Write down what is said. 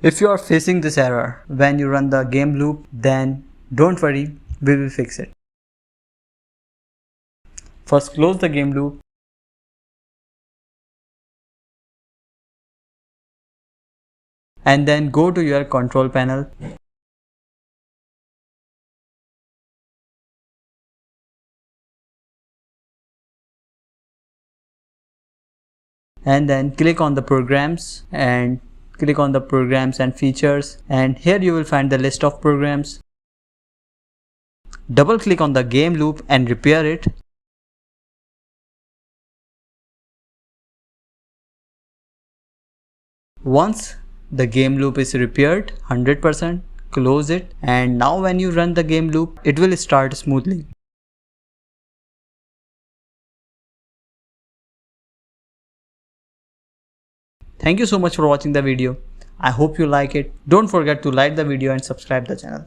If you are facing this error when you run the game loop, then don't worry, we will fix it. First close the game loop and then go to your control panel and then click on the programs and features, and here you will find the list of programs. Double click on the game loop and repair it. Once the game loop is repaired 100%, close it, and now when you run the game loop, it will start smoothly. Thank you so much for watching the video. I hope you like it. Don't forget to like the video and subscribe the channel.